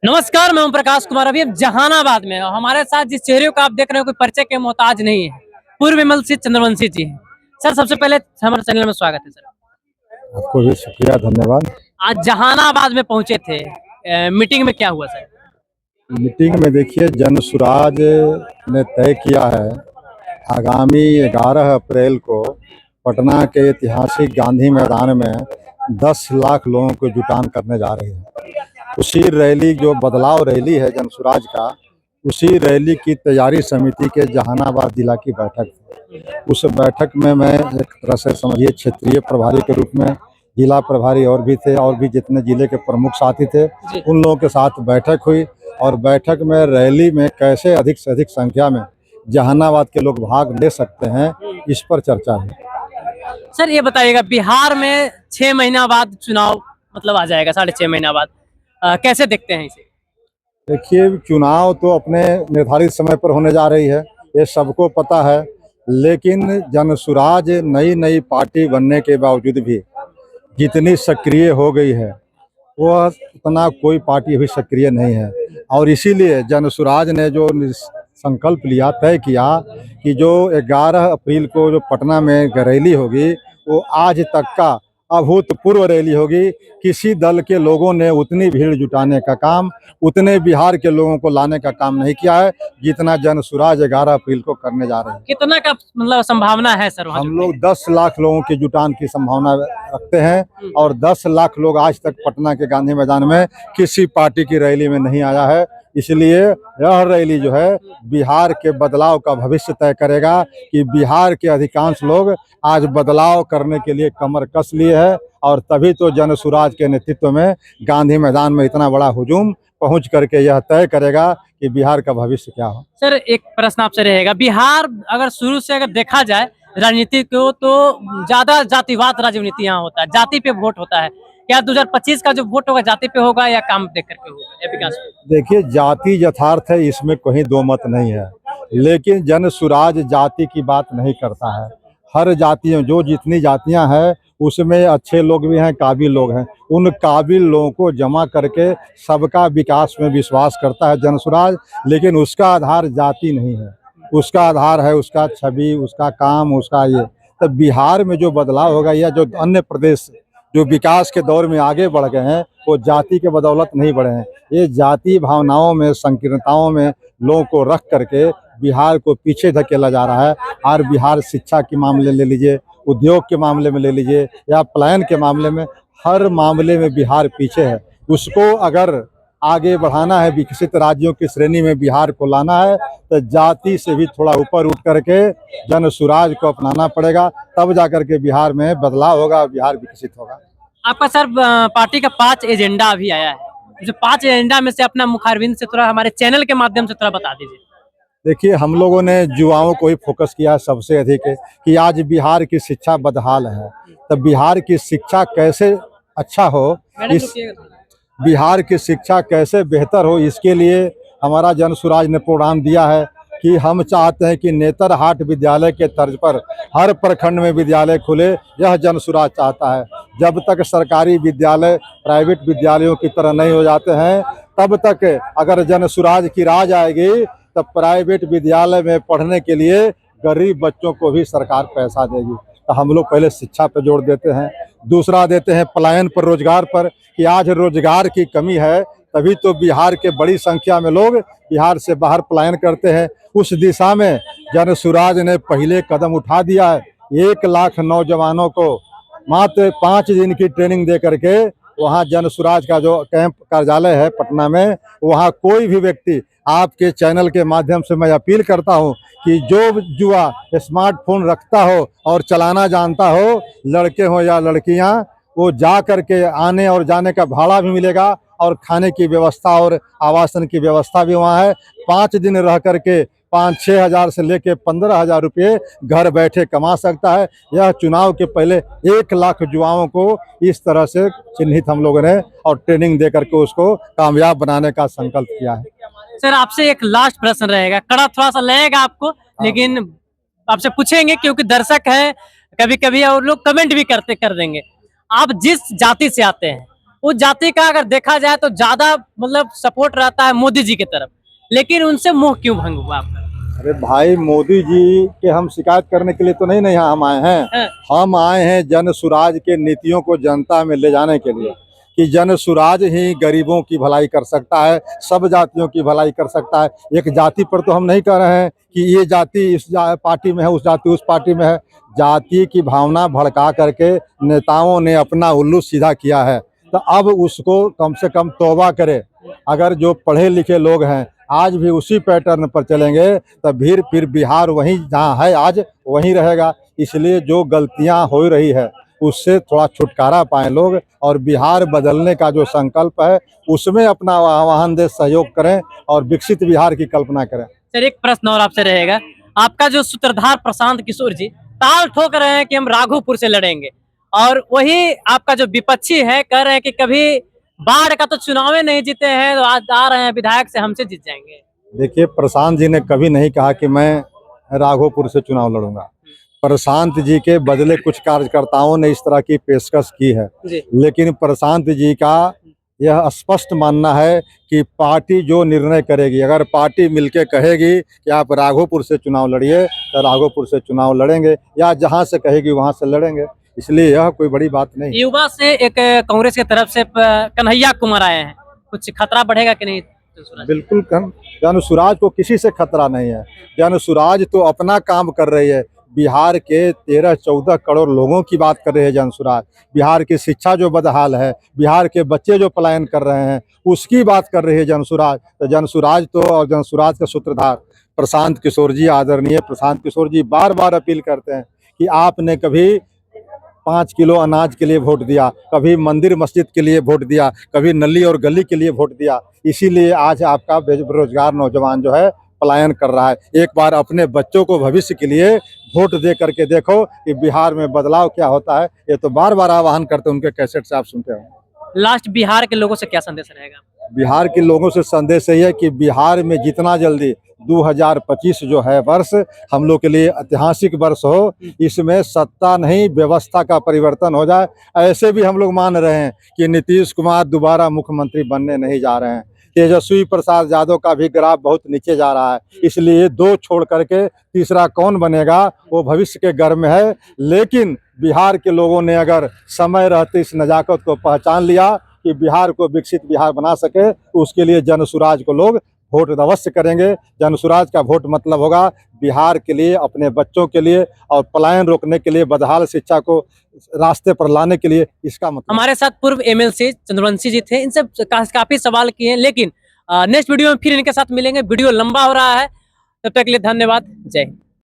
नमस्कार, मैं ओम प्रकाश कुमार। अभी हम जहानाबाद में हैं और हमारे साथ जिस चेहरे को आप देख रहे हो कोई परिचय के मोहताज नहीं है, पूर्व विमल सिंह चंद्रवंशी जी हैं। सर, सबसे पहले हमारे चैनल में स्वागत है सर। आपको भी शुक्रिया, धन्यवाद। आज जहानाबाद में पहुंचे थे, मीटिंग में क्या हुआ सर? मीटिंग में देखिए, जन सुराज ने तय किया है आगामी 11 अप्रैल को पटना के ऐतिहासिक गांधी मैदान में 10 लाख लोगों को जुटान करने जा रही है। उसी रैली, जो बदलाव रैली है जन सुराज का, उसी रैली की तैयारी समिति के जहानाबाद जिला की बैठक थी। उस बैठक में मैं एक तरह से समझिए क्षेत्रीय प्रभारी के रूप में, जिला प्रभारी और भी थे, और भी जितने जिले के प्रमुख साथी थे उन लोगों के साथ बैठक हुई। और बैठक में रैली में कैसे अधिक से अधिक संख्या में जहानाबाद के लोग भाग ले सकते हैं, इस पर चर्चा हुई। सर, ये बताइएगा, बिहार में 6 महीना बाद चुनाव मतलब आ जाएगा, 6.5 महीना बाद, कैसे देखते हैं इसे? देखिए, चुनाव तो अपने निर्धारित समय पर होने जा रही है, ये सबको पता है। लेकिन जनसुराज नई नई पार्टी बनने के बावजूद भी जितनी सक्रिय हो गई है, वह उतना कोई पार्टी अभी सक्रिय नहीं है। और इसीलिए जनसुराज ने जो संकल्प लिया, तय किया कि जो 11 अप्रैल को जो पटना में रैली होगी, वो आज तक का अभूतपूर्व रैली होगी। किसी दल के लोगों ने उतनी भीड़ जुटाने का काम, उतने बिहार के लोगों को लाने का काम नहीं किया है जितना जनसुराज 11 अप्रैल को करने जा रहे हैं। कितना का मतलब संभावना है सर वहाँ हम लोग 10 लाख लोगों की जुटान की संभावना रखते हैं, और 10 लाख लोग आज तक पटना के गांधी मैदान में किसी पार्टी की रैली में नहीं आया है। इसलिए यह रैली जो है बिहार के बदलाव का भविष्य तय करेगा कि बिहार के अधिकांश लोग आज बदलाव करने के लिए कमर कस लिए है, और तभी तो जनसुराज के नेतृत्व में गांधी मैदान में इतना बड़ा हुजूम पहुंच करके यह तय करेगा कि बिहार का भविष्य क्या हो। सर, एक प्रश्न आपसे रहेगा, बिहार अगर शुरू से अगर देखा जाए राजनीति को, तो ज्यादा जातिवाद राजनीति यहाँ होता है, जाति पे वोट होता है। क्या 2025 का जो वोट होगा जाति पे होगा या काम देख करके होगा या विकास पे? देखिए, जाति यथार्थ है, इसमें कोई दो मत नहीं है। लेकिन जनसुराज जाति की बात नहीं करता है। हर जातियों, जो जितनी जातियां हैं उसमें अच्छे लोग भी हैं, काबिल लोग हैं। उन काबिल लोगों को जमा करके सबका विकास में विश्वास करता है जनसुराज। लेकिन उसका आधार जाति नहीं है, उसका आधार है उसका छवि, उसका काम, उसका ये। तो बिहार में जो बदलाव होगा, या जो अन्य प्रदेश जो विकास के दौर में आगे बढ़ गए हैं, वो जाति के बदौलत नहीं बढ़े हैं। ये जाति भावनाओं में, संकीर्णताओं में लोगों को रख करके बिहार को पीछे धकेला जा रहा है। और बिहार शिक्षा के मामले ले लीजिए, उद्योग के मामले में ले लीजिए, या पलायन के मामले में, हर मामले में बिहार पीछे है। उसको अगर आगे बढ़ाना है, विकसित राज्यों की श्रेणी में बिहार को लाना है, तो जाति से भी थोड़ा ऊपर उठ करके जनसुराज को अपनाना पड़ेगा। तब जाकर के बिहार में बदलाव होगा, बिहार विकसित होगा। आपका सर पार्टी का 5 एजेंडा अभी आया है, जो 5 एजेंडा में से अपना मुखारबिंद से थोड़ा हमारे चैनल के माध्यम से थोड़ा बता दीजिए। देखिए, हम लोगों ने युवाओं को ही फोकस किया है सबसे अधिक, कि आज बिहार की शिक्षा बदहाल है। तो बिहार की शिक्षा कैसे अच्छा हो, इस बिहार की शिक्षा कैसे बेहतर हो, इसके लिए हमारा जनसुराज ने प्रोग्राम दिया है कि हम चाहते हैं कि नेतरहाट विद्यालय के तर्ज पर हर प्रखंड में विद्यालय खुले। यह जनसुराज चाहता है। जब तक सरकारी विद्यालय प्राइवेट विद्यालयों की तरह नहीं हो जाते हैं, तब तक अगर जनसुराज की राज आएगी, तब प्राइवेट विद्यालय में पढ़ने के लिए गरीब बच्चों को भी सरकार पैसा देगी। तो हम लोग पहले शिक्षा पर जोर देते हैं, दूसरा देते हैं पलायन पर, रोजगार पर, कि आज रोजगार की कमी है, तभी तो बिहार के बड़ी संख्या में लोग बिहार से बाहर पलायन करते हैं। उस दिशा में जनसुराज ने पहले कदम उठा दिया है। 1 लाख नौजवानों को मात्र 5 दिन की ट्रेनिंग दे करके, वहाँ जनसुराज का जो कैंप कार्यालय है पटना में, वहाँ कोई भी व्यक्ति, आपके चैनल के माध्यम से मैं अपील करता हूँ कि जो युवा स्मार्टफोन रखता हो और चलाना जानता हो, लड़के हो या लड़कियाँ, वो जा करके आने और जाने का भाड़ा भी मिलेगा, और खाने की व्यवस्था और आवासन की व्यवस्था भी वहाँ है। 5 दिन रह करके 5-6 हज़ार से लेके 15,000 रुपये घर बैठे कमा सकता है। यह चुनाव के पहले 1 लाख युवाओं को इस तरह से चिन्हित हम लोगों ने, और ट्रेनिंग दे करके उसको कामयाब बनाने का संकल्प किया है। सर, आपसे एक लास्ट प्रश्न रहेगा, कड़ा थोड़ा सा लगेगा आपको, लेकिन आपसे पूछेंगे क्योंकि दर्शक है, कभी कभी और लोग कमेंट भी कर देंगे। आप जिस जाति से आते हैं, उस जाति का अगर देखा जाए तो ज्यादा मतलब सपोर्ट रहता है मोदी जी की तरफ, लेकिन उनसे मुंह क्यों भंग हुआ आपका? अरे भाई, मोदी जी के हम शिकायत करने के लिए तो नहीं यहाँ हम आए हैं। हाँ। हम आए हैं जन सुराज के नीतियों को जनता में ले जाने के लिए, कि जन सुराज ही गरीबों की भलाई कर सकता है, सब जातियों की भलाई कर सकता है। एक जाति पर तो हम नहीं कह रहे हैं कि ये जाति इस पार्टी में है, उस जाति उस पार्टी में है। जाति की भावना भड़का करके नेताओं ने अपना उल्लू सीधा किया है, तो अब उसको कम से कम तौबा करे। अगर जो पढ़े लिखे लोग हैं आज भी उसी पैटर्न पर चलेंगे तो फिर बिहार वहीं जहाँ है आज वहीं रहेगा। इसलिए जो गलतियां हो रही है उससे थोड़ा छुटकारा पाएं लोग, और बिहार बदलने का जो संकल्प है उसमें अपना आह्वान दे, सहयोग करें और विकसित बिहार की कल्पना करें। सर एक प्रश्न और आपसे रहेगा, आपका जो सूत्रधार प्रशांत किशोर जी ताल ठोक रहे हैं कि हम राघोपुर से लड़ेंगे, और वही आपका जो विपक्षी है कह रहे हैं कि कभी बाढ़ का तो चुनाव नहीं जीते हैं, तो आज आ रहे हैं विधायक से हमसे जीत जाएंगे। देखिए, प्रशांत जी ने कभी नहीं कहा कि मैं राघोपुर से चुनाव लड़ूंगा। प्रशांत जी के बदले कुछ कार्यकर्ताओं ने इस तरह की पेशकश की है, लेकिन प्रशांत जी का यह स्पष्ट मानना है कि पार्टी जो निर्णय करेगी, अगर पार्टी मिलके कहेगी कि आप राघोपुर से चुनाव लड़िए तो राघोपुर से चुनाव लड़ेंगे, या जहां से कहेगी वहां से लड़ेंगे। इसलिए यह कोई बड़ी बात नहीं। युवा से एक कांग्रेस की तरफ से कन्हैया कुमार आए हैं, कुछ खतरा बढ़ेगा कि नहीं? बिल्कुल जन सुराज को किसी से खतरा नहीं है। जन सुराज तो अपना काम कर रही है। बिहार के 13-14 करोड़ लोगों की बात कर रहे हैं जन सुराज। बिहार की शिक्षा जो बदहाल है, बिहार के बच्चे जो पलायन कर रहे हैं, उसकी बात कर रही है जन सुराज। तो जन सुराज तो, और जन सुराज का सूत्रधार प्रशांत किशोर जी, आदरणीय प्रशांत किशोर जी बार बार अपील करते हैं कि आपने कभी 5 किलो अनाज के लिए वोट दिया, कभी मंदिर मस्जिद के लिए वोट दिया, कभी नली और गली के लिए वोट दिया। इसीलिए आज आपका बेरोजगार नौजवान जो है पलायन कर रहा है। एक बार अपने बच्चों को भविष्य के लिए वोट दे करके देखो कि बिहार में बदलाव क्या होता है। ये तो बार बार आह्वान करते हैं, उनके कैसेट से आप सुनते हो। लास्ट बिहार के लोगों से क्या संदेश रहेगा? बिहार के लोगों से संदेश यही है कि बिहार में जितना जल्दी 2025 जो है वर्ष हम लोग के लिए ऐतिहासिक वर्ष हो। इसमें सत्ता नहीं व्यवस्था का परिवर्तन हो जाए। ऐसे भी हम लोग मान रहे हैं कि नीतीश कुमार दोबारा मुख्यमंत्री बनने नहीं जा रहे हैं। तेजस्वी प्रसाद यादव का भी ग्राफ बहुत नीचे जा रहा है। इसलिए 2 छोड़ करके तीसरा कौन बनेगा वो भविष्य के घर में है। लेकिन बिहार के लोगों ने अगर समय रहते इस नजाकत को पहचान लिया कि बिहार को विकसित बिहार बना सके, तो उसके लिए जन सुराज को लोग वोट अवश्य करेंगे। जन सुराज का वोट मतलब होगा बिहार के लिए, अपने बच्चों के लिए, और पलायन रोकने के लिए, बदहाल शिक्षा को रास्ते पर लाने के लिए। इसका मतलब हमारे साथ पूर्व एमएलसी चंद्रवंशी जी थे, इनसे काफी सवाल किए हैं, लेकिन नेक्स्ट वीडियो में फिर इनके साथ मिलेंगे। वीडियो लंबा हो रहा है, तब तक के लिए धन्यवाद। जय हिंद।